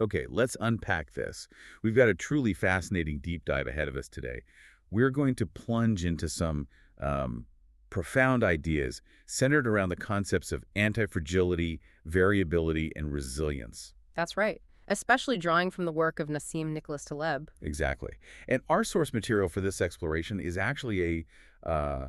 Okay, let's unpack this. We've got a truly fascinating deep dive ahead of us today. We're going to plunge into some um, profound ideas centered around the concepts of anti-fragility, variability, and resilience. That's right. Especially drawing from the work of Nassim Nicholas Taleb. Exactly. And our source material for this exploration is actually a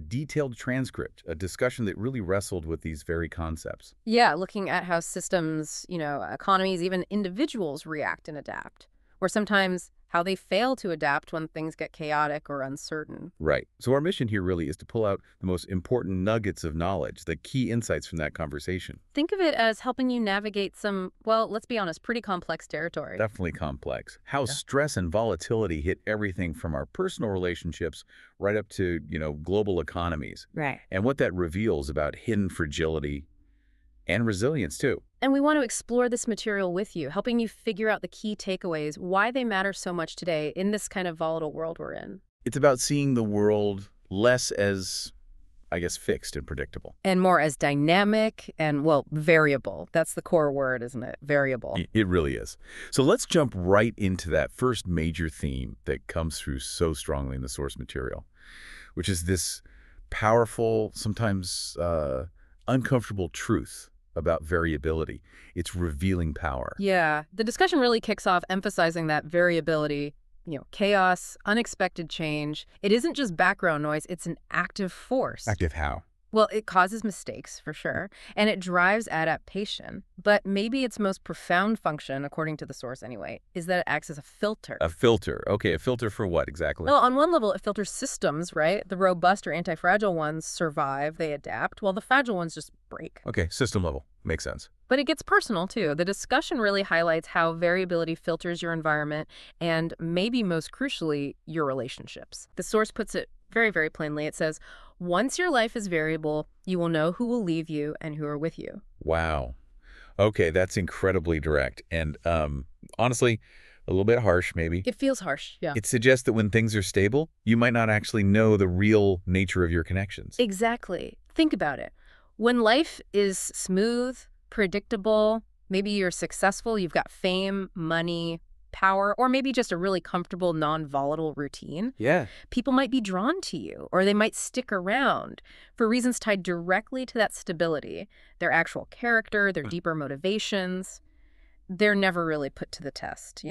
detailed transcript, a discussion that really wrestled with these very concepts. Yeah, looking at how systems, economies, even individuals react and adapt, or sometimes how they fail to adapt when things get chaotic or uncertain. Right. So our mission here really is to pull out the most important nuggets of knowledge, the key insights from that conversation. Think of it as helping you navigate some, well, let's be honest, pretty complex territory. Definitely complex. How Yeah. stress and volatility hit everything from our personal relationships right up to, global economies. Right. And what that reveals about hidden fragility and resilience too. And we want to explore this material with you, helping you figure out the key takeaways, why they matter so much today in this kind of volatile world we're in. It's about seeing the world less as, I guess, fixed and predictable. And more as dynamic and, well, variable. That's the core word, isn't it? Variable. It really is. So let's jump right into that first major theme that comes through so strongly in the source material, which is this powerful, sometimes uncomfortable truth about variability. It's revealing power. Yeah, the discussion really kicks off emphasizing that variability, chaos, unexpected change. It isn't just background noise, it's an active force. Active how? Well, it causes mistakes, for sure, and it drives adaptation. But maybe its most profound function, according to the source anyway, is that it acts as a filter. A filter. Okay, a filter for what exactly? Well, on one level, it filters systems, right? The robust or anti-fragile ones survive, they adapt, while the fragile ones just break. Okay, system level. Makes sense. But it gets personal, too. The discussion really highlights how variability filters your environment and, maybe most crucially, your relationships. The source puts it very, very plainly. It says, once your life is variable, you will know who will leave you and who are with you. Wow. Okay, that's incredibly direct. And honestly, a little bit harsh, maybe. It feels harsh, yeah. It suggests that when things are stable, you might not actually know the real nature of your connections. Exactly. Think about it. When life is smooth, predictable, maybe you're successful, you've got fame, money, power, or maybe just a really comfortable, non-volatile routine, Yeah. people might be drawn to you, or they might stick around for reasons tied directly to that stability, their actual character, their deeper motivations. They're never really put to the test,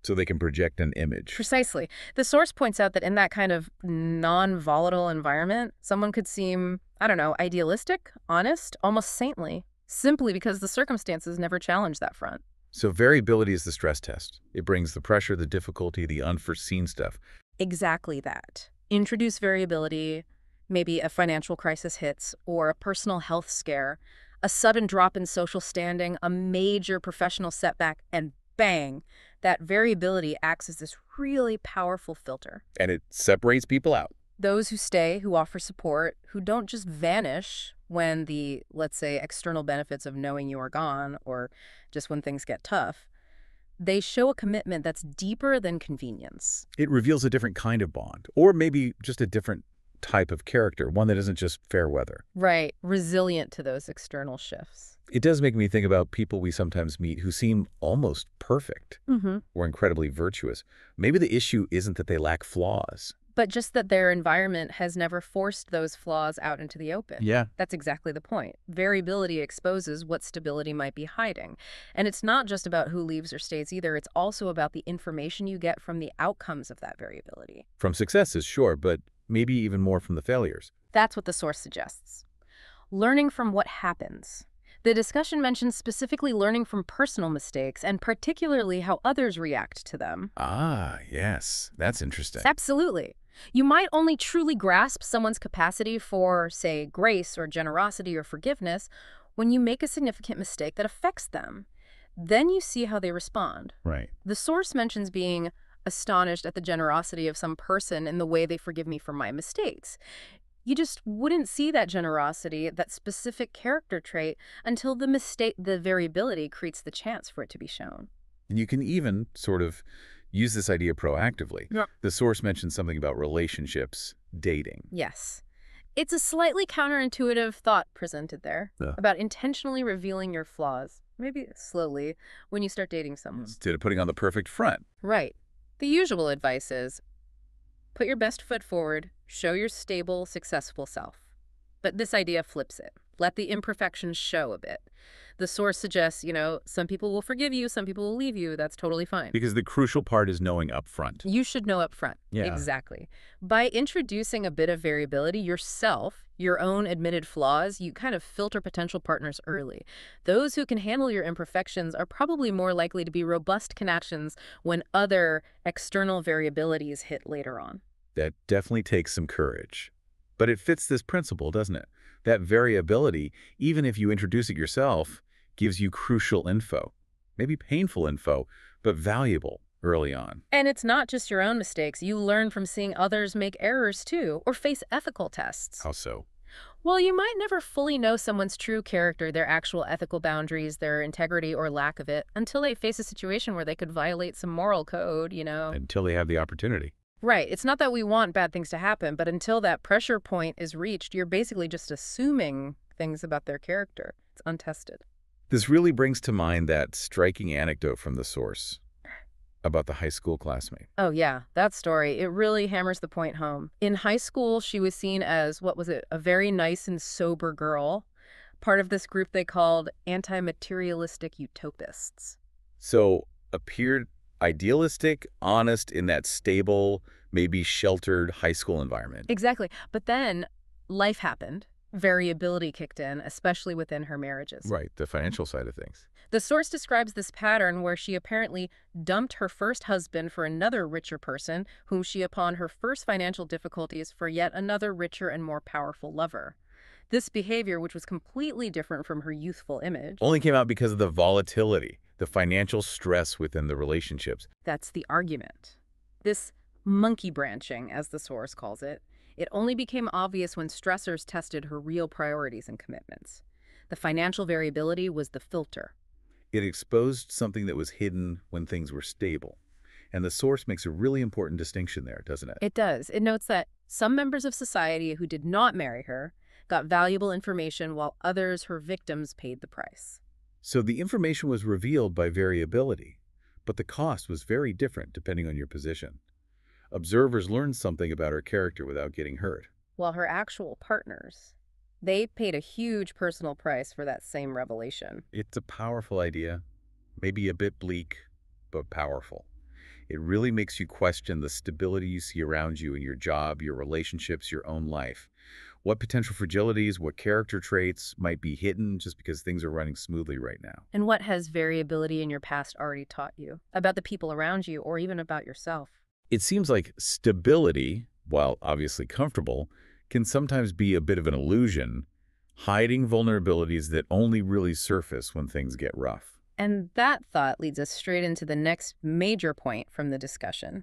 So they can project an image. Precisely. The source points out that in that kind of non-volatile environment, someone could seem, I don't know, idealistic, honest, almost saintly, simply because the circumstances never challenge that front. So variability is the stress test. It brings the pressure, the difficulty, the unforeseen stuff. Exactly that. Introduce variability, maybe a financial crisis hits, or a personal health scare, a sudden drop in social standing, a major professional setback, and bang, that variability acts as this really powerful filter. And it separates people out. Those who stay, who offer support, who don't just vanish when the, let's say, external benefits of knowing you are gone, or just when things get tough, they show a commitment that's deeper than convenience. It reveals a different kind of bond, or maybe just a different type of character, one that isn't just fair weather. Right, resilient to those external shifts. It does make me think about people we sometimes meet who seem almost perfect Mm-hmm. or incredibly virtuous. Maybe the issue isn't that they lack flaws. But just that their environment has never forced those flaws out into the open. Yeah. That's exactly the point. Variability exposes what stability might be hiding. And it's not just about who leaves or stays either. It's also about the information you get from the outcomes of that variability. From successes, sure, but maybe even more from the failures. That's what the source suggests. Learning from what happens. The discussion mentions specifically learning from personal mistakes and particularly how others react to them. Ah, yes. That's interesting. Absolutely. You might only truly grasp someone's capacity for, say, grace or generosity or forgiveness when you make a significant mistake that affects them. Then you see how they respond. Right. The source mentions being astonished at the generosity of some person in the way they forgive me for my mistakes. You just wouldn't see that generosity, that specific character trait, until the variability creates the chance for it to be shown. And you can even sort of use this idea proactively. Yeah. The source mentions something about relationships, dating. Yes. It's a slightly counterintuitive thought presented there Yeah. about intentionally revealing your flaws, maybe slowly, when you start dating someone. Instead of putting on the perfect front. Right. The usual advice is put your best foot forward, show your stable, successful self. But this idea flips it. Let the imperfections show a bit. The source suggests, some people will forgive you, some people will leave you. That's totally fine. Because the crucial part is knowing up front. You should know up front. Yeah. Exactly. By introducing a bit of variability yourself, your own admitted flaws, you kind of filter potential partners early. Those who can handle your imperfections are probably more likely to be robust connections when other external variabilities hit later on. That definitely takes some courage. But it fits this principle, doesn't it? That variability, even if you introduce it yourself, gives you crucial info. Maybe painful info, but valuable early on. And it's not just your own mistakes. You learn from seeing others make errors too, or face ethical tests. How so? Well, you might never fully know someone's true character, their actual ethical boundaries, their integrity or lack of it, until they face a situation where they could violate some moral code, Until they have the opportunity. Right. It's not that we want bad things to happen, but until that pressure point is reached, you're basically just assuming things about their character. It's untested. This really brings to mind that striking anecdote from the source about the high school classmate. Oh, yeah, that story. It really hammers the point home. In high school, she was seen as, a very nice and sober girl, part of this group they called anti-materialistic utopists. So appeared idealistic, honest in that stable, maybe sheltered high school environment. Exactly. But then life happened. Variability kicked in, especially within her marriages. Right, the financial side of things. The source describes this pattern where she apparently dumped her first husband for another richer person, whom she, upon her first financial difficulties, for yet another richer and more powerful lover. This behavior, which was completely different from her youthful image, Only came out because of the volatility, the financial stress within the relationships. that's the argument. This monkey branching, as the source calls it, it only became obvious when stressors tested her real priorities and commitments. The financial variability was the filter. It exposed something that was hidden when things were stable. And the source makes a really important distinction there, doesn't it? It does. It notes that some members of society who did not marry her got valuable information while others, her victims, paid the price. So the information was revealed by variability, but the cost was very different depending on your position. Observers learned something about her character without getting hurt. While her actual partners, they paid a huge personal price for that same revelation. It's a powerful idea, maybe a bit bleak, but powerful. It really makes you question the stability you see around you in your job, your relationships, your own life. What potential fragilities, what character traits might be hidden just because things are running smoothly right now? And what has variability in your past already taught you about the people around you or even about yourself? It seems like stability, while obviously comfortable, can sometimes be a bit of an illusion, hiding vulnerabilities that only really surface when things get rough. And that thought leads us straight into the next major point from the discussion: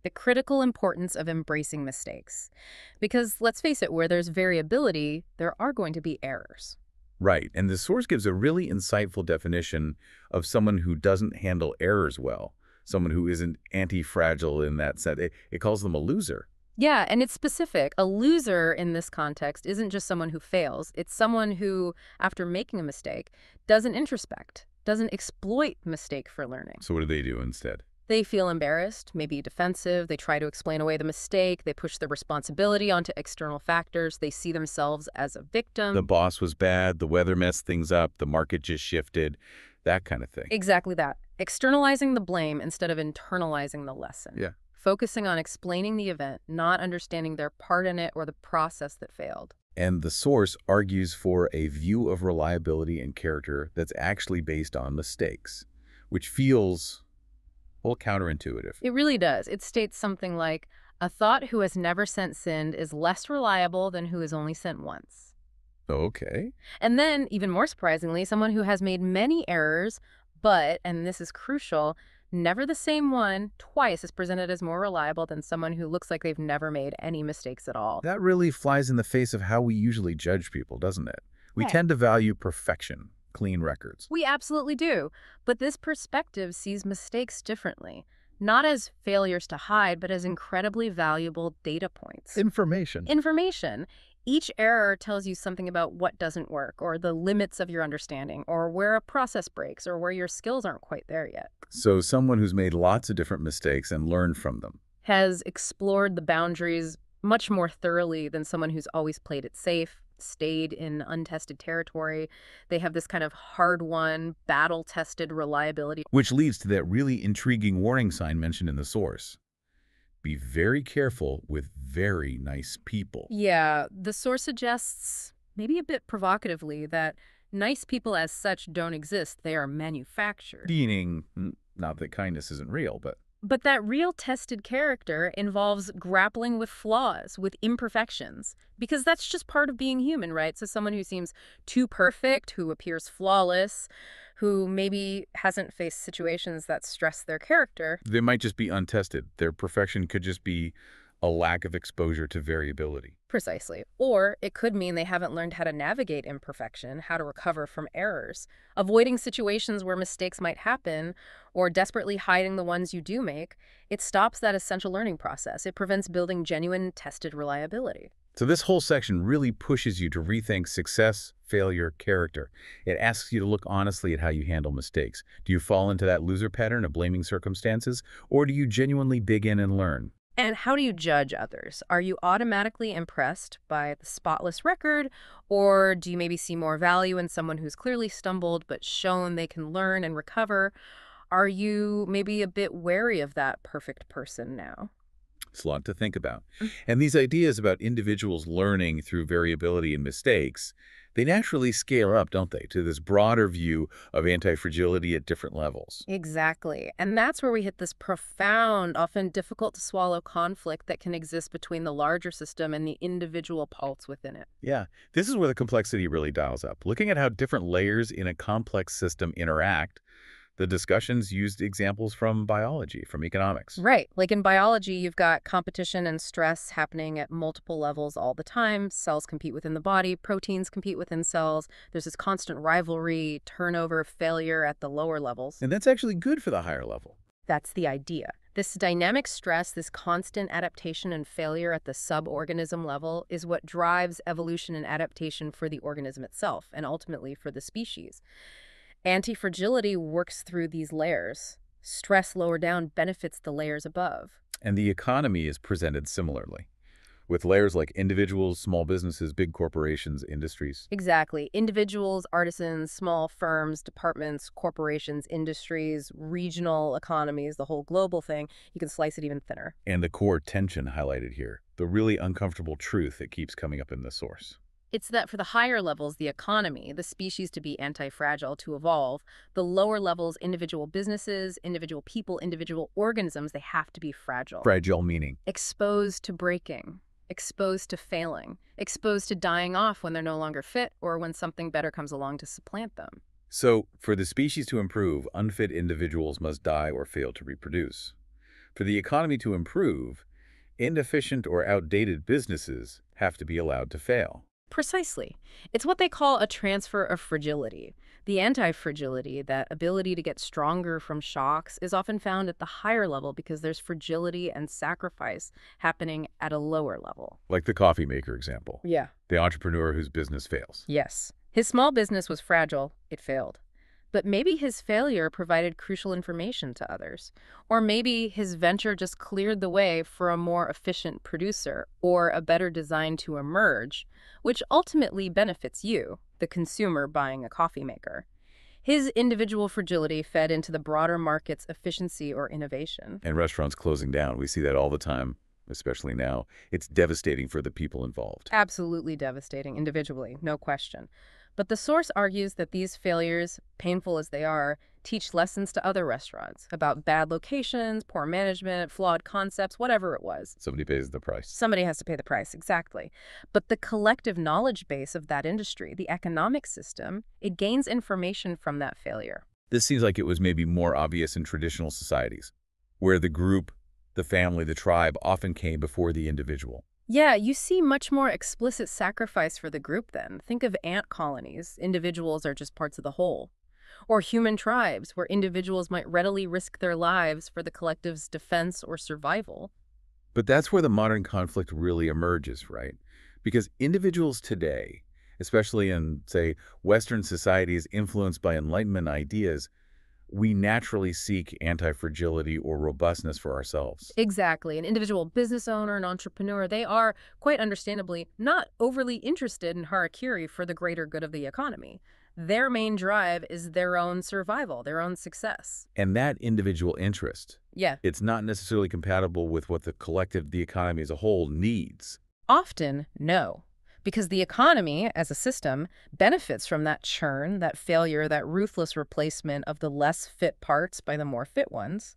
the critical importance of embracing mistakes. Because let's face it, where there's variability, there are going to be errors. Right, and the source gives a really insightful definition of someone who doesn't handle errors well, someone who isn't anti-fragile in that sense. It calls them a loser. Yeah, and it's specific. A loser in this context isn't just someone who fails. It's someone who, after making a mistake, doesn't introspect, doesn't exploit the mistake for learning. So what do they do instead? They feel embarrassed, maybe defensive. They try to explain away the mistake. They push the responsibility onto external factors. They see themselves as a victim. The boss was bad, the weather messed things up, the market just shifted, that kind of thing. Exactly that. Externalizing the blame instead of internalizing the lesson. Yeah. Focusing on explaining the event, not understanding their part in it or the process that failed. And the source argues for a view of reliability and character that's actually based on mistakes, which feels, well, counterintuitive. It really does. It states something like, a thought who has never sinned is less reliable than who has only sinned once. Okay. And then, even more surprisingly, someone who has made many errors, but, and this is crucial, never the same one, twice is presented as more reliable than someone who looks like they've never made any mistakes at all. That really flies in the face of how we usually judge people, doesn't it? We Right. tend to value perfection, clean records. We absolutely do. But this perspective sees mistakes differently, not as failures to hide, but as incredibly valuable data points. Information. Information. Each error tells you something about what doesn't work, or the limits of your understanding, or where a process breaks, or where your skills aren't quite there yet. So someone who's made lots of different mistakes and learned from them. Has explored the boundaries much more thoroughly than someone who's always played it safe, stayed in untested territory. They have this kind of hard-won, battle-tested reliability. Which leads to that really intriguing warning sign mentioned in the source. Be very careful with very nice people. Yeah, the source suggests, maybe a bit provocatively, that nice people as such don't exist. They are manufactured. Meaning, not that kindness isn't real, but But that real tested character involves grappling with flaws, with imperfections, because that's just part of being human, right? So someone who seems too perfect, who appears flawless, who maybe hasn't faced situations that stress their character. they might just be untested. Their perfection could just be a lack of exposure to variability. Precisely. Or it could mean they haven't learned how to navigate imperfection, how to recover from errors, avoiding situations where mistakes might happen, or desperately hiding the ones you do make. It stops that essential learning process. It prevents building genuine, tested reliability. So this whole section really pushes you to rethink success, failure, character. It asks you to look honestly at how you handle mistakes. Do you fall into that loser pattern of blaming circumstances, or do you genuinely dig in and learn? And how do you judge others? Are you automatically impressed by the spotless record, or do you maybe see more value in someone who's clearly stumbled but shown they can learn and recover? Are you maybe a bit wary of that perfect person now? It's a lot to think about. And these ideas about individuals learning through variability and mistakes, they naturally scale up, don't they, to this broader view of anti-fragility at different levels. Exactly. And that's where we hit this profound, often difficult to swallow conflict that can exist between the larger system and the individual parts within it. Yeah, this is where the complexity really dials up. Looking at how different layers in a complex system interact, the discussions used examples from biology, from economics. Right. Like in biology, you've got competition and stress happening at multiple levels all the time. Cells compete within the body, proteins compete within cells. There's this constant rivalry, turnover, failure at the lower levels. And that's actually good for the higher level. That's the idea. This dynamic stress, this constant adaptation and failure at the suborganism level is what drives evolution and adaptation for the organism itself, and ultimately for the species. Anti-fragility works through these layers. Stress lower down benefits the layers above. And the economy is presented similarly, with layers like individuals, small businesses, big corporations, industries. Exactly. Individuals, artisans, small firms, departments, corporations, industries, regional economies, the whole global thing. You can slice it even thinner. And the core tension highlighted here, the really uncomfortable truth that keeps coming up in the source. It's that for the higher levels, the economy, the species to be anti-fragile, to evolve, the lower levels, individual businesses, individual people, individual organisms, they have to be fragile. Fragile meaning. Exposed to breaking, exposed to failing, exposed to dying off when they're no longer fit or when something better comes along to supplant them. So, for the species to improve, unfit individuals must die or fail to reproduce. For the economy to improve, inefficient or outdated businesses have to be allowed to fail. Precisely. It's what they call a transfer of fragility. The anti-fragility, that ability to get stronger from shocks, is often found at the higher level because there's fragility and sacrifice happening at a lower level. Like the coffee maker example. Yeah. The entrepreneur whose business fails. Yes. His small business was fragile. It failed. But maybe his failure provided crucial information to others. Or maybe his venture just cleared the way for a more efficient producer or a better design to emerge, which ultimately benefits you, the consumer buying a coffee maker. His individual fragility fed into the broader market's efficiency or innovation. And restaurants closing down. We see that all the time, especially now. It's devastating for the people involved. Absolutely devastating individually, no question. But the source argues that these failures, painful as they are, teach lessons to other restaurants about bad locations, poor management, flawed concepts, whatever it was. Somebody pays the price. Somebody has to pay the price, exactly. But the collective knowledge base of that industry, the economic system, it gains information from that failure. This seems like it was maybe more obvious in traditional societies, where the group, the family, the tribe often came before the individual. Yeah, you see much more explicit sacrifice for the group then. Think of ant colonies. Individuals are just parts of the whole. Or human tribes, where individuals might readily risk their lives for the collective's defense or survival. But that's where the modern conflict really emerges, right? Because individuals today, especially in, say, Western societies influenced by Enlightenment ideas, we naturally seek anti-fragility or robustness for ourselves. Exactly. An individual business owner, an entrepreneur, they are, quite understandably, not overly interested in harakiri for the greater good of the economy. Their main drive is their own survival, their own success. And that individual interest, Yeah. it's not necessarily compatible with what the collective, the economy as a whole needs. Often, no. Because the economy, as a system, benefits from that churn, that failure, that ruthless replacement of the less fit parts by the more fit ones.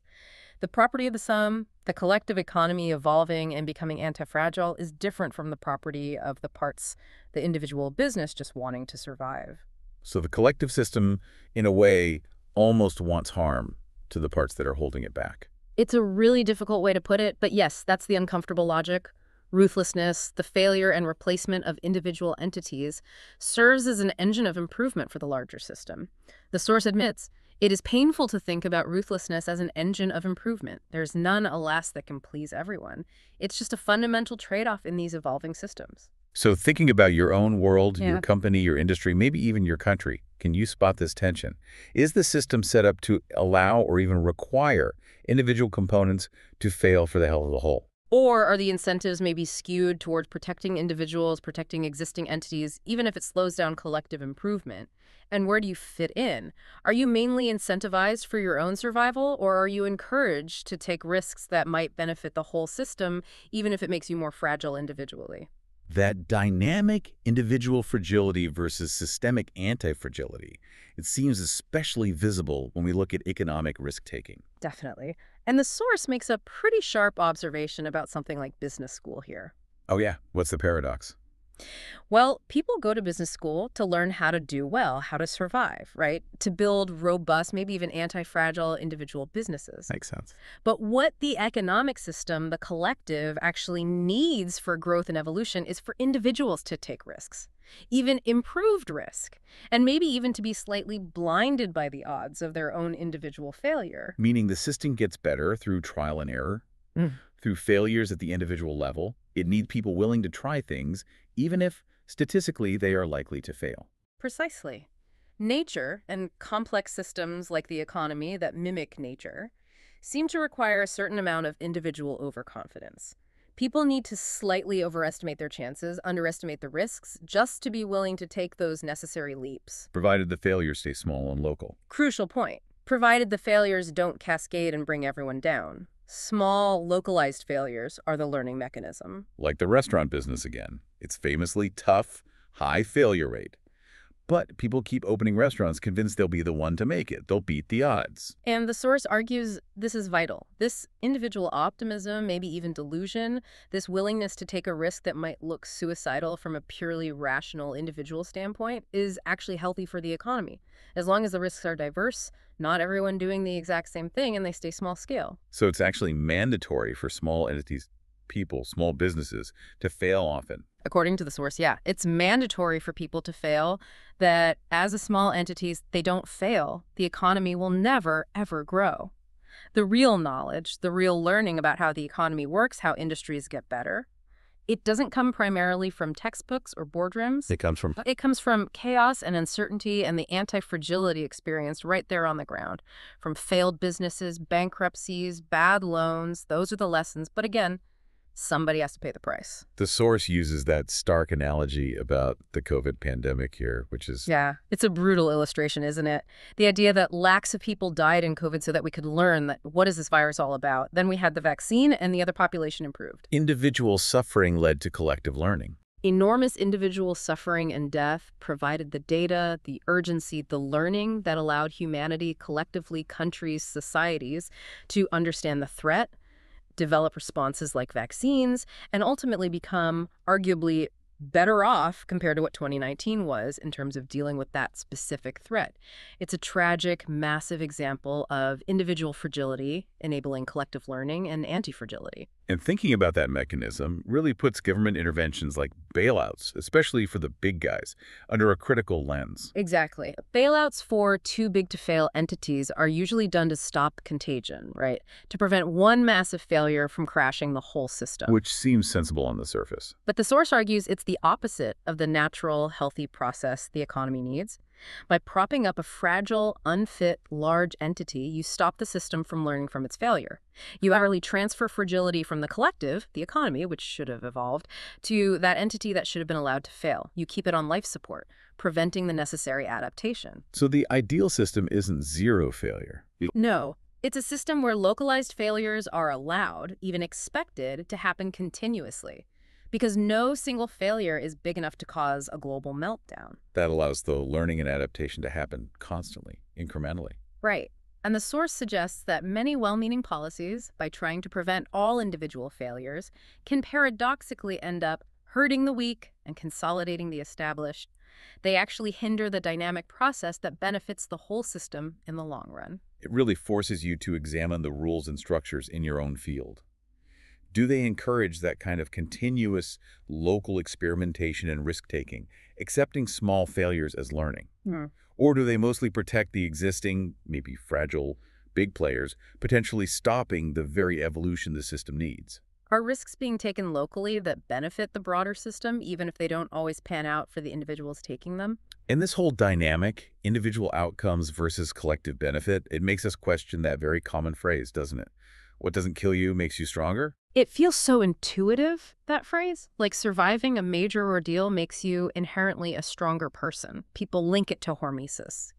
The property of the sum, the collective economy evolving and becoming anti-fragile, is different from the property of the parts, the individual business just wanting to survive. So the collective system, in a way, almost wants harm to the parts that are holding it back. It's a really difficult way to put it, but yes, that's the uncomfortable logic. Ruthlessness, the failure and replacement of individual entities, serves as an engine of improvement for the larger system. The source admits, it is painful to think about ruthlessness as an engine of improvement. There's none, alas, that can please everyone. It's just a fundamental trade-off in these evolving systems. So thinking about your own world, Yeah. your company, your industry, maybe even your country, can you spot this tension? Is the system set up to allow or even require individual components to fail for the health of the whole? Or are the incentives maybe skewed towards protecting individuals, protecting existing entities, even if it slows down collective improvement? And where do you fit in? Are you mainly incentivized for your own survival, or are you encouraged to take risks that might benefit the whole system, even if it makes you more fragile individually? That dynamic individual fragility versus systemic anti-fragility, it seems especially visible when we look at economic risk-taking. Definitely. And the source makes a pretty sharp observation about something like business school here. Oh yeah, what's the paradox? Well, people go to business school to learn how to do well, how to survive, right? To build robust, maybe even anti-fragile individual businesses. Makes sense. But what the economic system, the collective, actually needs for growth and evolution is for individuals to take risks, even improved risk, and maybe even to be slightly blinded by the odds of their own individual failure. Meaning the system gets better through trial and error, Mm. through failures at the individual level. It needs people willing to try things, even if statistically they are likely to fail. Precisely. Nature and complex systems like the economy that mimic nature seem to require a certain amount of individual overconfidence. People need to slightly overestimate their chances, underestimate the risks, just to be willing to take those necessary leaps. Provided the failures stay small and local. Crucial point. Provided the failures don't cascade and bring everyone down. Small, localized failures are the learning mechanism. Like the restaurant business again. It's famously tough, high failure rate. But people keep opening restaurants convinced they'll be the one to make it. They'll beat the odds. And the source argues this is vital. This individual optimism, maybe even delusion, this willingness to take a risk that might look suicidal from a purely rational individual standpoint is actually healthy for the economy. As long as the risks are diverse, not everyone doing the exact same thing, and they stay small scale. So it's actually mandatory for small entities, people, small businesses, to fail often. According to the source, yeah, it's mandatory for people to fail, that as a small entities, they don't fail, the economy will never, ever grow. The real knowledge, the real learning about how the economy works, how industries get better, it doesn't come primarily from textbooks or boardrooms. It comes from It comes from chaos and uncertainty and the anti-fragility experienced right there on the ground. From failed businesses, bankruptcies, bad loans, those are the lessons. But again, somebody has to pay the price. the source uses that stark analogy about the COVID pandemic here, which is Yeah, it's a brutal illustration, isn't it? The idea that lakhs of people died in COVID so that we could learn that what is this virus all about. Then we had the vaccine and the other population improved. individual suffering led to collective learning. Enormous individual suffering and death provided the data, the urgency, the learning that allowed humanity, collectively, countries, societies, to understand the threat, develop responses like vaccines, and ultimately become arguably better off compared to what 2019 was in terms of dealing with that specific threat. It's a tragic, massive example of individual fragility enabling collective learning and anti-fragility. And thinking about that mechanism really puts government interventions like bailouts, especially for the big guys, under a critical lens, Exactly. Bailouts for too big to fail entities are usually done to stop contagion, right? To prevent one massive failure from crashing the whole system. which seems sensible on the surface. But the source argues it's the opposite of the natural, healthy process the economy needs. By propping up a fragile, unfit, large entity, you stop the system from learning from its failure. You hourly transfer fragility from the collective, the economy, which should have evolved, to that entity that should have been allowed to fail. You keep it on life support, preventing the necessary adaptation. So the ideal system isn't zero failure. No, it's a system where localized failures are allowed, even expected, to happen continuously. Because no single failure is big enough to cause a global meltdown. That allows the learning and adaptation to happen constantly, incrementally. Right. And the source suggests that many well-meaning policies, by trying to prevent all individual failures, can paradoxically end up hurting the weak and consolidating the established. They actually hinder the dynamic process that benefits the whole system in the long run. It really forces you to examine the rules and structures in your own field. Do they encourage that kind of continuous local experimentation and risk-taking, accepting small failures as learning? Hmm. Or do they mostly protect the existing, maybe fragile, big players, potentially stopping the very evolution the system needs? Are risks being taken locally that benefit the broader system, even if they don't always pan out for the individuals taking them? In this whole dynamic, individual outcomes versus collective benefit, it makes us question that very common phrase, doesn't it? What doesn't kill you makes you stronger? It feels so intuitive, that phrase. Like surviving a major ordeal makes you inherently a stronger person. People link it to hormesis,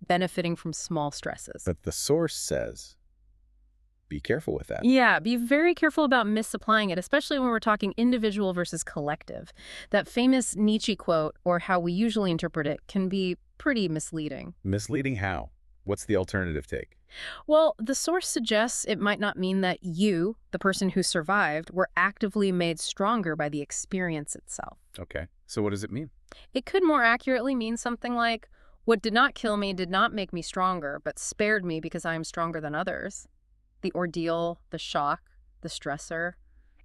benefiting from small stresses. But the source says, be careful with that. Yeah, be very careful about misapplying it, especially when we're talking individual versus collective. That famous Nietzsche quote, or how we usually interpret it, can be pretty misleading. Misleading how? What's the alternative take? Well, the source suggests it might not mean that you, the person who survived, were actively made stronger by the experience itself. Okay, so what does it mean? It could more accurately mean something like, what did not kill me did not make me stronger, but spared me because I am stronger than others. The ordeal, the shock, the stressor,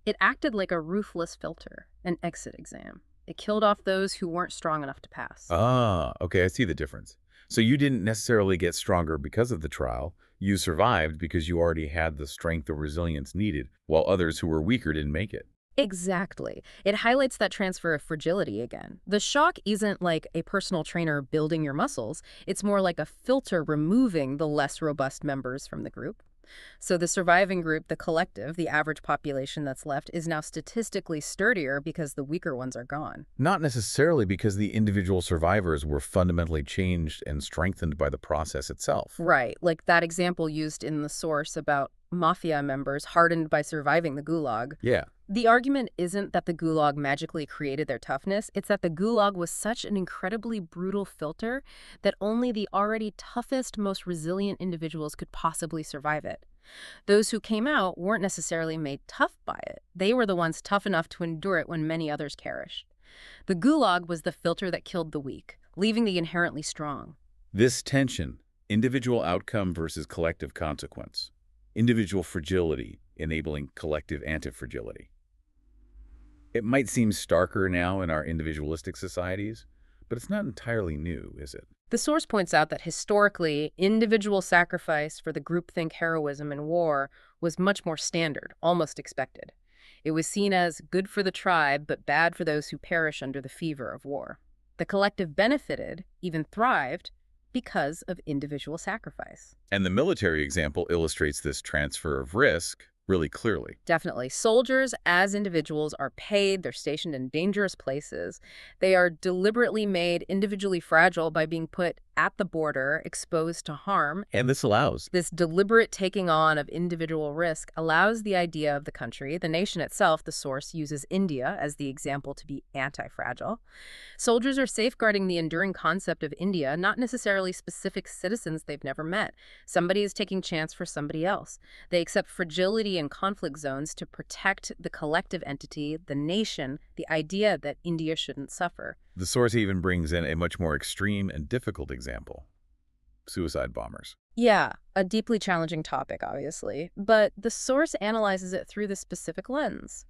it acted like a ruthless filter, an exit exam. It killed off those who weren't strong enough to pass. Ah, okay, I see the difference. So you didn't necessarily get stronger because of the trial. You survived because you already had the strength or resilience needed, while others who were weaker didn't make it. Exactly. It highlights that transfer of fragility again. The shock isn't like a personal trainer building your muscles. It's more like a filter removing the less robust members from the group. So the surviving group, the collective, the average population that's left, is now statistically sturdier because the weaker ones are gone. Not necessarily because the individual survivors were fundamentally changed and strengthened by the process itself. Right, like that example used in the source about mafia members hardened by surviving the gulag. Yeah. The argument isn't that the gulag magically created their toughness, it's that the gulag was such an incredibly brutal filter that only the already toughest, most resilient individuals could possibly survive it. Those who came out weren't necessarily made tough by it. They were the ones tough enough to endure it when many others perished. The gulag was the filter that killed the weak, leaving the inherently strong. This tension, individual outcome versus collective consequence, individual fragility enabling collective antifragility. It might seem starker now in our individualistic societies, but it's not entirely new, is it? The source points out that historically, individual sacrifice for the groupthink heroism in war was much more standard, almost expected. It was seen as good for the tribe, but bad for those who perish under the fever of war. The collective benefited, even thrived, because of individual sacrifice. And the military example illustrates this transfer of risk really clearly. Definitely. Soldiers, as individuals, are paid. They're stationed in dangerous places. They are deliberately made individually fragile by being put at the border, exposed to harm. And this allows This deliberate taking on of individual risk allows the idea of the country, the nation itself. The source uses India as the example to be anti-fragile. Soldiers are safeguarding the enduring concept of India, not necessarily specific citizens they've never met. Somebody is taking chance for somebody else. They accept fragility in conflict zones to protect the collective entity, the nation, the idea that India shouldn't suffer. the source even brings in a much more extreme and difficult example. suicide bombers. Yeah, a deeply challenging topic, obviously, but the source analyzes it through this specific lens.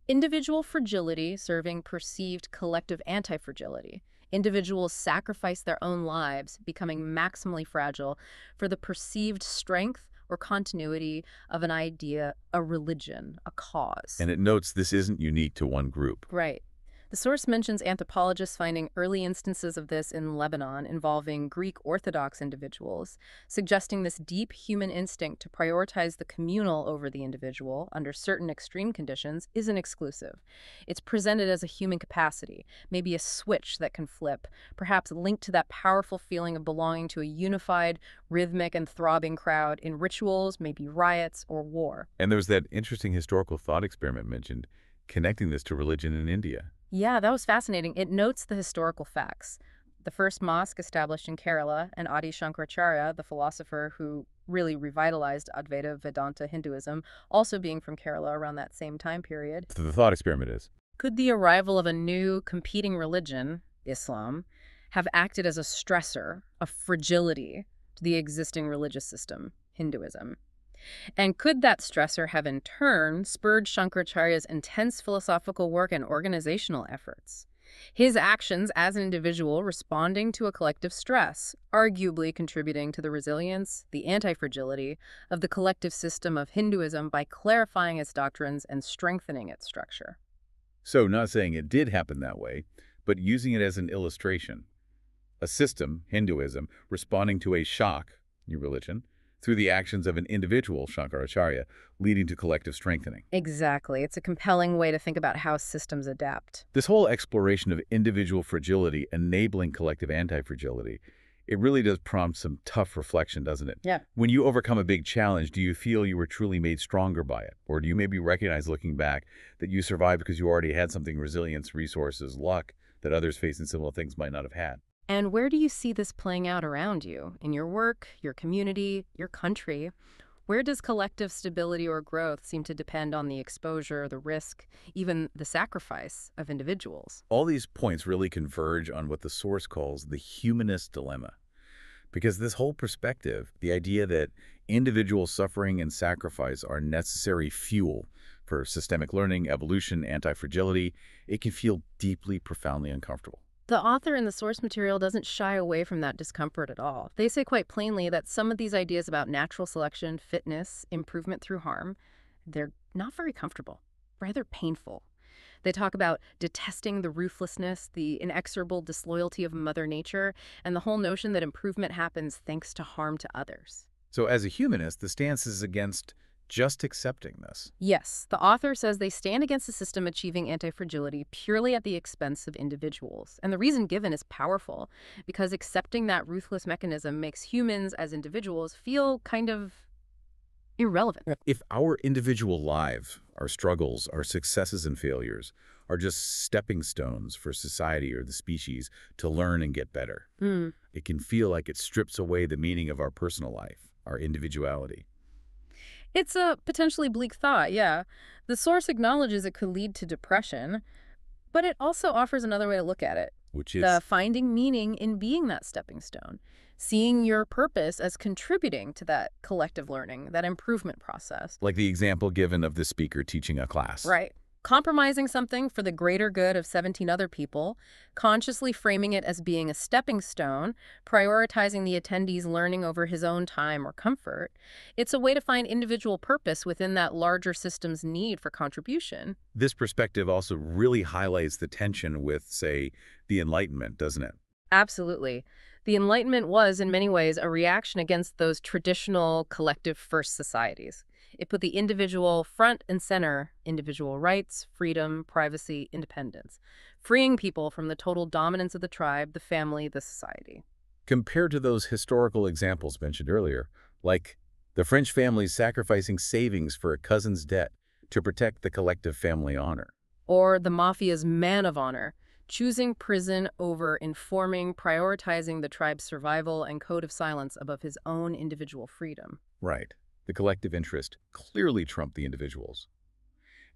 Individual fragility serving perceived collective anti-fragility. Individuals sacrifice their own lives, becoming maximally fragile for the perceived strength or continuity of an idea, a religion, a cause. And it notes this isn't unique to one group. Right. The source mentions anthropologists finding early instances of this in Lebanon involving Greek Orthodox individuals, suggesting this deep human instinct to prioritize the communal over the individual under certain extreme conditions isn't exclusive. It's presented as a human capacity, maybe a switch that can flip, perhaps linked to that powerful feeling of belonging to a unified, rhythmic, and throbbing crowd in rituals, maybe riots or war. And there's that interesting historical thought experiment mentioned, connecting this to religion in India. Yeah, that was fascinating. It notes the historical facts. The first mosque established in Kerala, and Adi Shankaracharya, the philosopher who really revitalized Advaita Vedanta Hinduism, also being from Kerala around that same time period. So the thought experiment is, Could the arrival of a new competing religion, Islam, have acted as a stressor, a fragility to the existing religious system, Hinduism? And could that stressor have in turn spurred Shankaracharya's intense philosophical work and organizational efforts? His actions as an individual responding to a collective stress, arguably contributing to the resilience, the anti-fragility of the collective system of Hinduism by clarifying its doctrines and strengthening its structure. so not saying it did happen that way, but using it as an illustration. A system, Hinduism, responding to a shock, new religion, through the actions of an individual, Shankaracharya, leading to collective strengthening. Exactly. It's a compelling way to think about how systems adapt. This whole exploration of individual fragility enabling collective anti-fragility, it really does prompt some tough reflection, doesn't it? Yeah. When you overcome a big challenge, do you feel you were truly made stronger by it? Or do you maybe recognize looking back that you survived because you already had something, resilience, resources, luck, that others facing similar things might not have had? And where do you see this playing out around you? In your work, your community, your country? Where does collective stability or growth seem to depend on the exposure, the risk, even the sacrifice of individuals? All these points really converge on what the source calls the humanist dilemma. Because this whole perspective, the idea that individual suffering and sacrifice are necessary fuel for systemic learning, evolution, anti-fragility, it can feel deeply, profoundly uncomfortable. The author in the source material doesn't shy away from that discomfort at all. They say quite plainly that some of these ideas about natural selection, fitness, improvement through harm, they're not very comfortable, rather painful. They talk about detesting the ruthlessness, the inexorable disloyalty of Mother Nature, and the whole notion that improvement happens thanks to harm to others. So as a humanist, the stance is against just accepting this. Yes, the author says they stand against a system achieving anti-fragility purely at the expense of individuals. And the reason given is powerful, because accepting that ruthless mechanism makes humans as individuals feel kind of irrelevant. If our individual lives, our struggles, our successes and failures are just stepping stones for society or the species to learn and get better, it can feel like it strips away the meaning of our personal life, our individuality. It's a potentially bleak thought, yeah. The source acknowledges it could lead to depression, but it also offers another way to look at it. Which is, The finding meaning in being that stepping stone, seeing your purpose as contributing to that collective learning, that improvement process. like the example given of the speaker teaching a class. Right. Compromising something for the greater good of 17 other people, consciously framing it as being a stepping stone, prioritizing the attendee's learning over his own time or comfort. It's a way to find individual purpose within that larger system's need for contribution. This perspective also really highlights the tension with, say, the Enlightenment, doesn't it? Absolutely. The Enlightenment was, in many ways, a reaction against those traditional collective first societies. It put the individual front and center, individual rights, freedom, privacy, independence, freeing people from the total dominance of the tribe, the family, the society. Compared to those historical examples mentioned earlier, like the French families sacrificing savings for a cousin's debt to protect the collective family honor. Or the mafia's man of honor, choosing prison over informing, prioritizing the tribe's survival and code of silence above his own individual freedom. Right. The collective interest clearly trumped the individuals.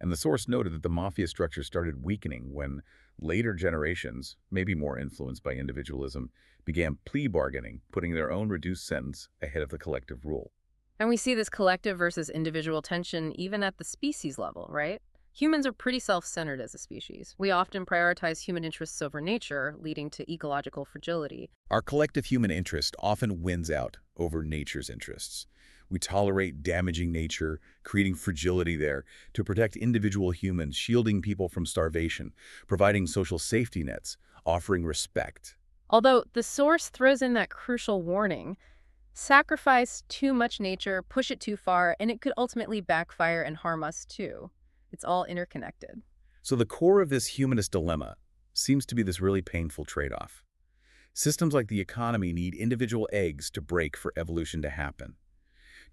And the source noted that the mafia structure started weakening when later generations, maybe more influenced by individualism, began plea bargaining, putting their own reduced sentence ahead of the collective rule. And we see this collective versus individual tension even at the species level, right? Humans are pretty self-centered as a species. We often prioritize human interests over nature, leading to ecological fragility. Our collective human interest often wins out over nature's interests. We tolerate damaging nature, creating fragility there, to protect individual humans, shielding people from starvation, providing social safety nets, offering respect. Although the source throws in that crucial warning, sacrifice too much nature, push it too far, and it could ultimately backfire and harm us too. It's all interconnected. So the core of this humanist dilemma seems to be this really painful trade-off. Systems like the economy need individual eggs to break for evolution to happen.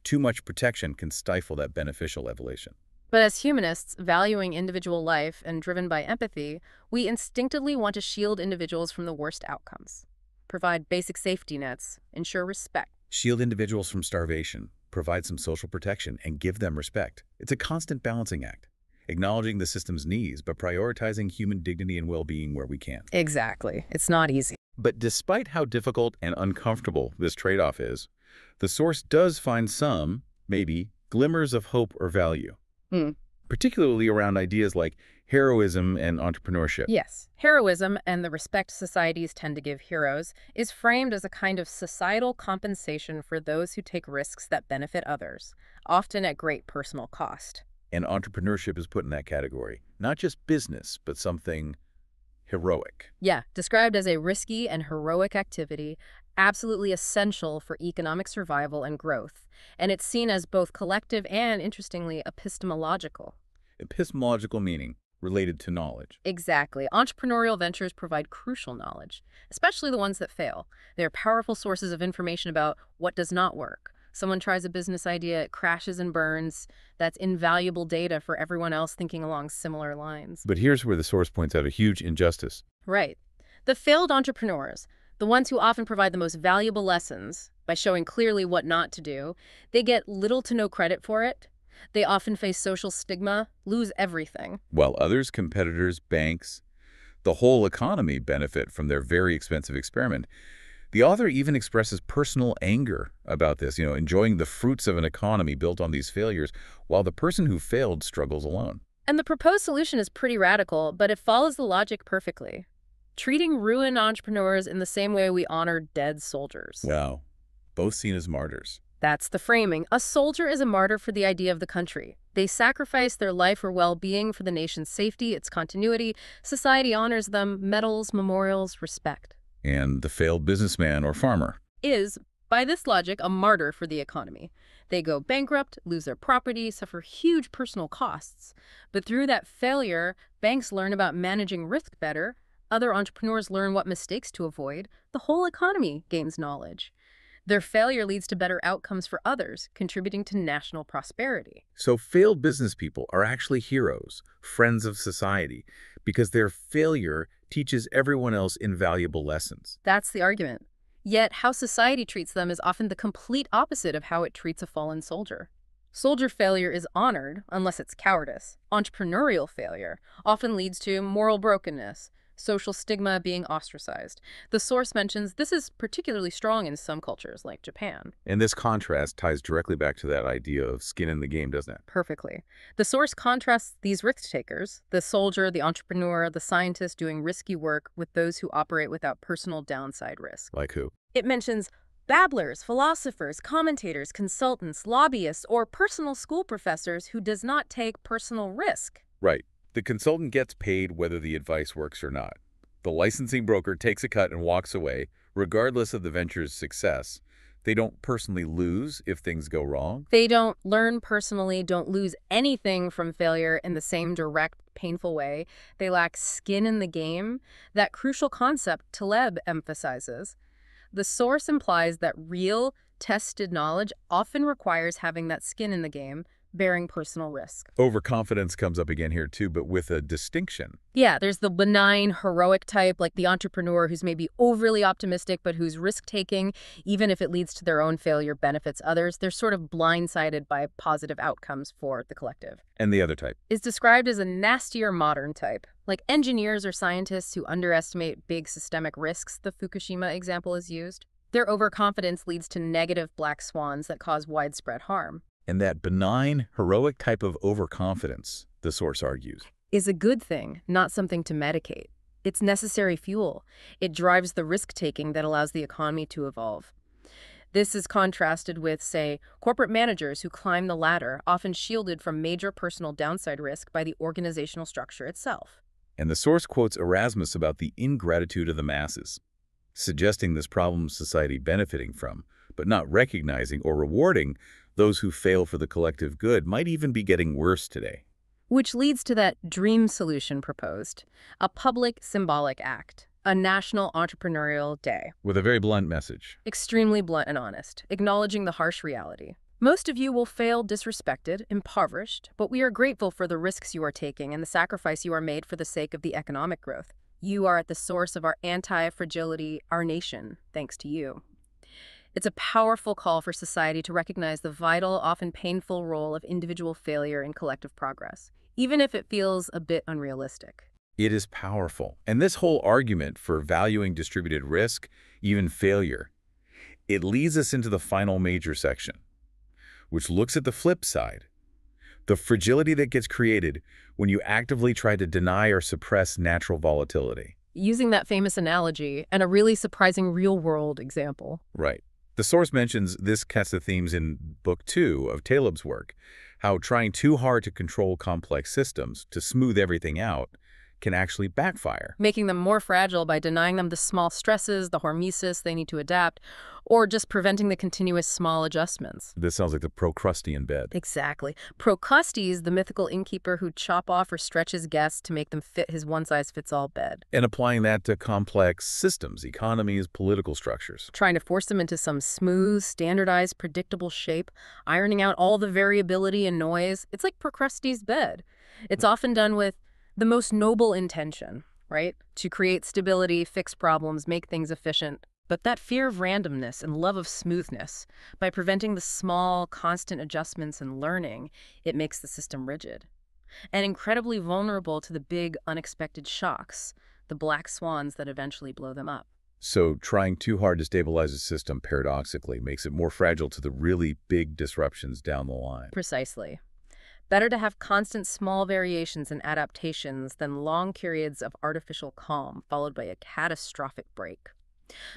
Too much protection can stifle that beneficial evolution. But as humanists, valuing individual life and driven by empathy, we instinctively want to shield individuals from the worst outcomes, provide basic safety nets, ensure respect. Shield individuals from starvation, provide some social protection, and give them respect. It's a constant balancing act, acknowledging the system's needs, but prioritizing human dignity and well-being where we can. Exactly. It's not easy. But despite how difficult and uncomfortable this trade-off is, the source does find some, maybe, glimmers of hope or value, particularly around ideas like heroism and entrepreneurship. Yes, heroism and the respect societies tend to give heroes is framed as a kind of societal compensation for those who take risks that benefit others, often at great personal cost. And entrepreneurship is put in that category. Not just business, but something heroic. Yeah, described as a risky and heroic activity, absolutely essential for economic survival and growth. And it's seen as both collective and, interestingly, epistemological. Epistemological meaning, related to knowledge. Exactly. Entrepreneurial ventures provide crucial knowledge, especially the ones that fail. They are powerful sources of information about what does not work. Someone tries a business idea, it crashes and burns. That's invaluable data for everyone else thinking along similar lines. But here's where the source points out a huge injustice. Right. The failed entrepreneurs, the ones who often provide the most valuable lessons by showing clearly what not to do, they get little to no credit for it. They often face social stigma, lose everything. While others, competitors, banks, the whole economy benefit from their very expensive experiment. The author even expresses personal anger about this, enjoying the fruits of an economy built on these failures, while the person who failed struggles alone. And the proposed solution is pretty radical, but it follows the logic perfectly. Treating ruined entrepreneurs in the same way we honor dead soldiers. Wow. Both seen as martyrs. That's the framing. A soldier is a martyr for the idea of the country. They sacrifice their life or well-being for the nation's safety, its continuity. Society honors them, medals, memorials, respect. And the failed businessman or farmer Is, by this logic, a martyr for the economy. They go bankrupt, lose their property, suffer huge personal costs. But through that failure, banks learn about managing risk better. Other entrepreneurs learn what mistakes to avoid. The whole economy gains knowledge. Their failure leads to better outcomes for others, contributing to national prosperity. So failed business people are actually heroes, friends of society, because their failure teaches everyone else invaluable lessons. That's the argument. Yet, how society treats them is often the complete opposite of how it treats a fallen soldier. Soldier failure is honored, unless it's cowardice. Entrepreneurial failure often leads to moral brokenness, social stigma, being ostracized. The source mentions this is particularly strong in some cultures, like Japan. And this contrast ties directly back to that idea of skin in the game, doesn't it? Perfectly. The source contrasts these risk takers, the soldier, the entrepreneur, the scientist doing risky work, with those who operate without personal downside risk. Like who? It mentions babblers, philosophers, commentators, consultants, lobbyists, or personal school professors who does not take personal risk. Right. The consultant gets paid whether the advice works or not. The licensing broker takes a cut and walks away, regardless of the venture's success. They don't personally lose if things go wrong. They don't learn personally, don't lose anything from failure in the same direct, painful way. They lack skin in the game. That crucial concept Taleb emphasizes. The source implies that real, tested knowledge often requires having that skin in the game, bearing personal risk. Overconfidence comes up again here too, but with a distinction. Yeah, there's the benign, heroic type, like the entrepreneur who's maybe overly optimistic but who's risk-taking, even if it leads to their own failure, benefits others. They're sort of blindsided by positive outcomes for the collective. And the other type. Is described as a nastier modern type, like engineers or scientists who underestimate big systemic risks. The Fukushima example is used. Their overconfidence leads to negative black swans that cause widespread harm. And that benign, heroic type of overconfidence, the source argues, is a good thing, not something to medicate. It's necessary fuel. It drives the risk-taking that allows the economy to evolve. This is contrasted with, say, corporate managers who climb the ladder, often shielded from major personal downside risk by the organizational structure itself. And the source quotes Erasmus about the ingratitude of the masses, suggesting this problem society benefiting from, but not recognizing or rewarding those who fail for the collective good might even be getting worse today. Which leads to that dream solution proposed, a public symbolic act, a national entrepreneurial day. With a very blunt message. Extremely blunt and honest, acknowledging the harsh reality. Most of you will fail disrespected, impoverished, but we are grateful for the risks you are taking and the sacrifice you are made for the sake of the economic growth. You are at the source of our anti-fragility, our nation, thanks to you. It's a powerful call for society to recognize the vital, often painful role of individual failure in collective progress, even if it feels a bit unrealistic. It is powerful. And this whole argument for valuing distributed risk, even failure, it leads us into the final major section, which looks at the flip side, the fragility that gets created when you actively try to deny or suppress natural volatility. Using that famous analogy and a really surprising real-world example. Right. The source mentions this cast of themes in Book 2 of Taleb's work, how trying too hard to control complex systems, to smooth everything out, can actually backfire. Making them more fragile by denying them the small stresses, the hormesis they need to adapt, or just preventing the continuous small adjustments. This sounds like the Procrustean bed. Exactly. Procrustes, the mythical innkeeper who chop off or stretch his guests to make them fit his one-size-fits-all bed. And applying that to complex systems, economies, political structures. Trying to force them into some smooth, standardized, predictable shape, ironing out all the variability and noise. It's like Procrustes' bed. It's often done with the most noble intention, right? To create stability, fix problems, make things efficient. But that fear of randomness and love of smoothness, by preventing the small, constant adjustments and learning, it makes the system rigid and incredibly vulnerable to the big, unexpected shocks, the black swans that eventually blow them up. So trying too hard to stabilize a system, paradoxically, makes it more fragile to the really big disruptions down the line. Precisely. Better to have constant small variations and adaptations than long periods of artificial calm followed by a catastrophic break.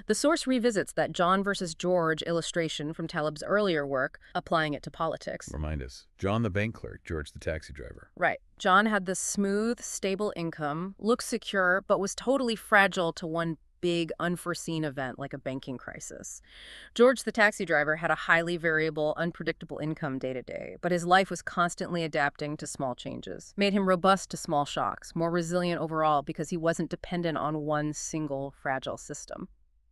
The source revisits that John versus George illustration from Taleb's earlier work, applying it to politics. Remind us. John the bank clerk, George the taxi driver. Right. John had this smooth, stable income, looked secure, but was totally fragile to one big, unforeseen event like a banking crisis. George, the taxi driver, had a highly variable, unpredictable income day to day, but his life was constantly adapting to small changes. Made him robust to small shocks, more resilient overall because he wasn't dependent on one single fragile system.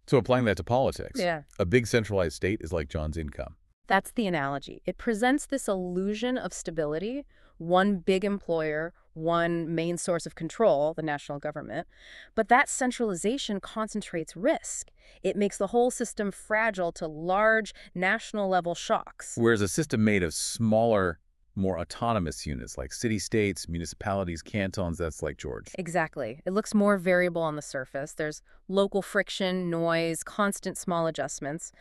So applying that to politics, Yeah. a big centralized state is like John's income. That's the analogy. It presents this illusion of stability, one big employer, one main source of control, the national government. But that centralization concentrates risk. It makes the whole system fragile to large national-level shocks. Whereas a system made of smaller, more autonomous units like city-states, municipalities, cantons, that's like George. Exactly. It looks more variable on the surface. There's local friction, noise, constant small adjustments.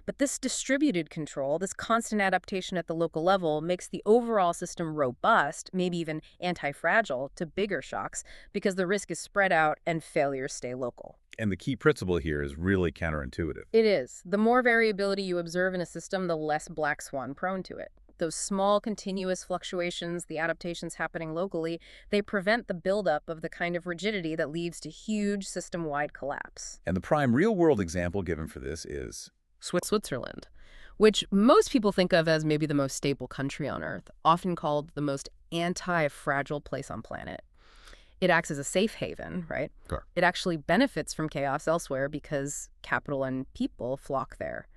But this distributed control, this constant adaptation at the local level, makes the overall system robust, maybe even anti-fragile, to bigger shocks because the risk is spread out and failures stay local. And the key principle here is really counterintuitive. It is. The more variability you observe in a system, the less black swan prone to it. Those small, continuous fluctuations, the adaptations happening locally, they prevent the buildup of the kind of rigidity that leads to huge system-wide collapse. And the prime real-world example given for this is Switzerland, which most people think of as maybe the most stable country on Earth, often called the most anti-fragile place on planet. It acts as a safe haven, right? Sure. It actually benefits from chaos elsewhere because capital and people flock there.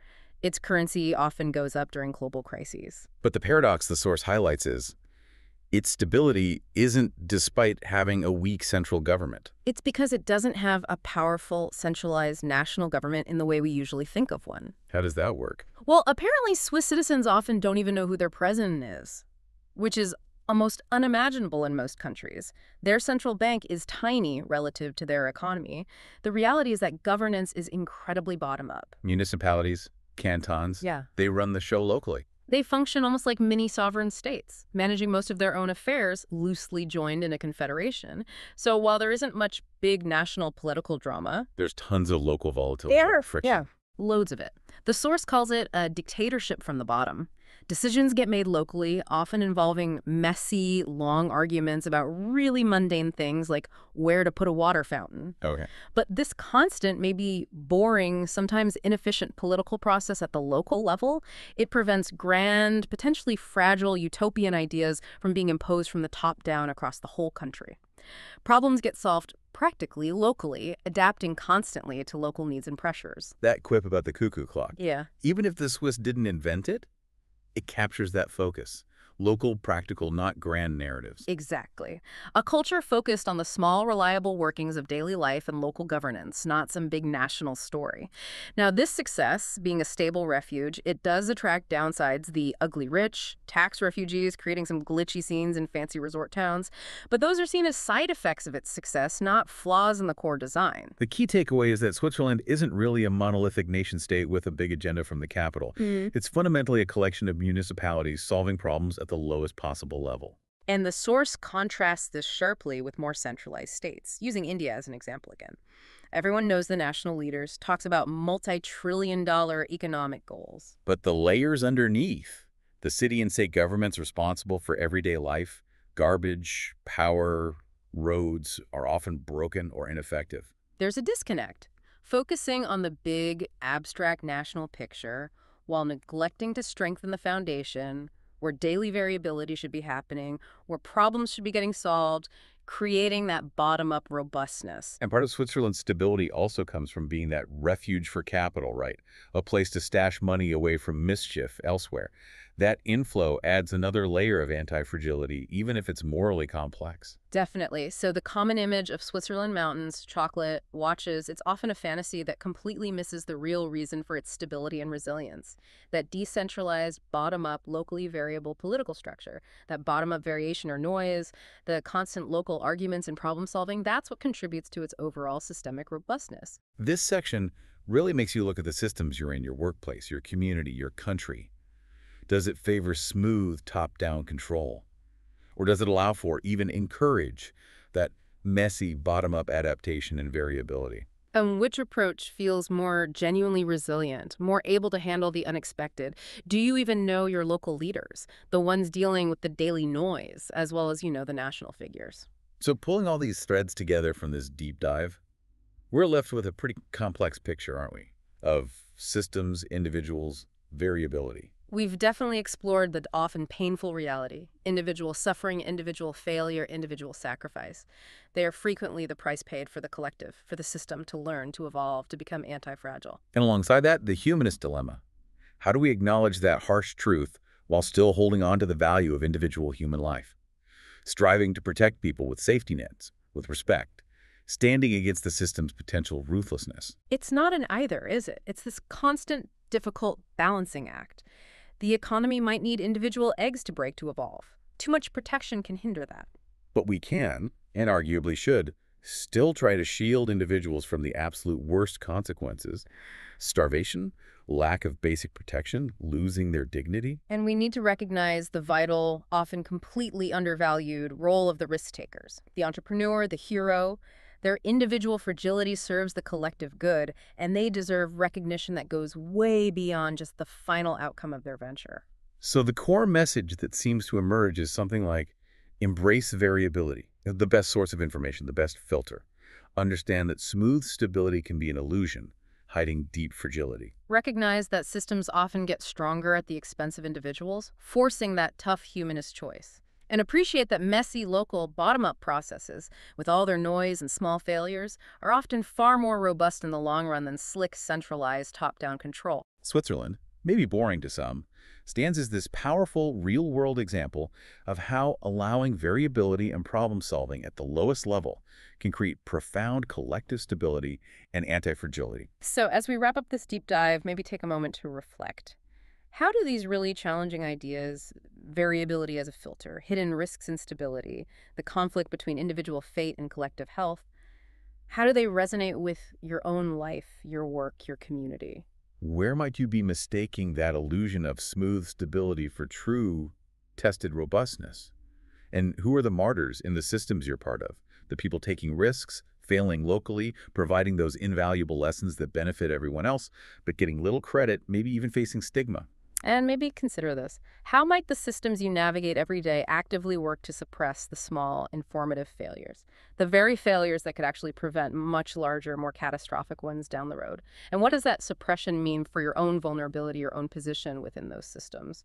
Its currency often goes up during global crises. But the paradox the source highlights is its stability isn't despite having a weak central government. It's because it doesn't have a powerful, centralized national government in the way we usually think of one. How does that work? Well, apparently Swiss citizens often don't even know who their president is, which is almost unimaginable in most countries. Their central bank is tiny relative to their economy. The reality is that governance is incredibly bottom-up. Municipalities, cantons, Yeah. they run the show locally. They function almost like mini-sovereign states, managing most of their own affairs, loosely joined in a confederation. So while there isn't much big national political drama, There's tons of local volatility. Friction. loads of it. The source calls it a dictatorship from the bottom. Decisions get made locally, often involving messy, long arguments about really mundane things like where to put a water fountain. Okay. But this constant, maybe boring, sometimes inefficient political process at the local level, it prevents grand, potentially fragile utopian ideas from being imposed from the top down across the whole country. Problems get solved practically locally, adapting constantly to local needs and pressures. That quip about the cuckoo clock. Yeah. Even if the Swiss didn't invent it, it captures that focus. Local, practical, not grand narratives. Exactly. A culture focused on the small, reliable workings of daily life and local governance, not some big national story. Now, this success, being a stable refuge, it does attract downsides, the ugly rich, tax refugees, creating some glitchy scenes in fancy resort towns. But those are seen as side effects of its success, not flaws in the core design. The key takeaway is that Switzerland isn't really a monolithic nation-state with a big agenda from the capital. It's fundamentally a collection of municipalities solving problems at the lowest possible level. And the source contrasts this sharply with more centralized states, using India as an example again. Everyone knows the national leaders, talks about multi-trillion-dollar economic goals. But the layers underneath, the city and state governments responsible for everyday life, garbage, power, roads, are often broken or ineffective. There's a disconnect, focusing on the big, abstract national picture while neglecting to strengthen the foundation, where daily variability should be happening, where problems should be getting solved, creating that bottom-up robustness. And part of Switzerland's stability also comes from being that refuge for capital, right? A place to stash money away from mischief elsewhere. That inflow adds another layer of anti-fragility, even if it's morally complex. Definitely. So the common image of Switzerland mountains, chocolate, watches, it's often a fantasy that completely misses the real reason for its stability and resilience. That decentralized, bottom-up, locally variable political structure, that bottom-up variation or noise, the constant local arguments and problem-solving, that's what contributes to its overall systemic robustness. This section really makes you look at the systems you're in, your workplace, your community, your country. Does it favor smooth top-down control? Or does it allow for, even encourage, that messy bottom-up adaptation and variability? And which approach feels more genuinely resilient, more able to handle the unexpected? Do you even know your local leaders, the ones dealing with the daily noise, as well as, the national figures? So pulling all these threads together from this deep dive, we're left with a pretty complex picture, aren't we? Of systems, individuals, variability. We've definitely explored the often painful reality, individual suffering, individual failure, individual sacrifice. They are frequently the price paid for the collective, for the system to learn, to evolve, to become anti-fragile. And alongside that, the humanist dilemma. How do we acknowledge that harsh truth while still holding on to the value of individual human life? Striving to protect people with safety nets, with respect, standing against the system's potential ruthlessness. It's not an either, is it? It's this constant, difficult balancing act. The economy might need individual eggs to break to evolve. Too much protection can hinder that. But we can, and arguably should, still try to shield individuals from the absolute worst consequences. Starvation, lack of basic protection, losing their dignity. And we need to recognize the vital, often completely undervalued role of the risk takers, the entrepreneur, the hero. Their individual fragility serves the collective good, and they deserve recognition that goes way beyond just the final outcome of their venture. So the core message that seems to emerge is something like, embrace variability, the best source of information, the best filter. Understand that smooth stability can be an illusion, hiding deep fragility. Recognize that systems often get stronger at the expense of individuals, forcing that tough humanist choice. And appreciate that messy, local, bottom-up processes, with all their noise and small failures, are often far more robust in the long run than slick, centralized, top-down control. Switzerland, maybe boring to some, stands as this powerful real-world example of how allowing variability and problem-solving at the lowest level can create profound collective stability and anti-fragility. So, as we wrap up this deep dive, maybe take a moment to reflect. How do these really challenging ideas, variability as a filter, hidden risks and stability, the conflict between individual fate and collective health, how do they resonate with your own life, your work, your community? Where might you be mistaking that illusion of smooth stability for true, tested robustness? And who are the martyrs in the systems you're part of? The people taking risks, failing locally, providing those invaluable lessons that benefit everyone else, but getting little credit, maybe even facing stigma. And maybe consider this. How might the systems you navigate every day actively work to suppress the small, informative failures? The very failures that could actually prevent much larger, more catastrophic ones down the road. And what does that suppression mean for your own vulnerability, your own position within those systems?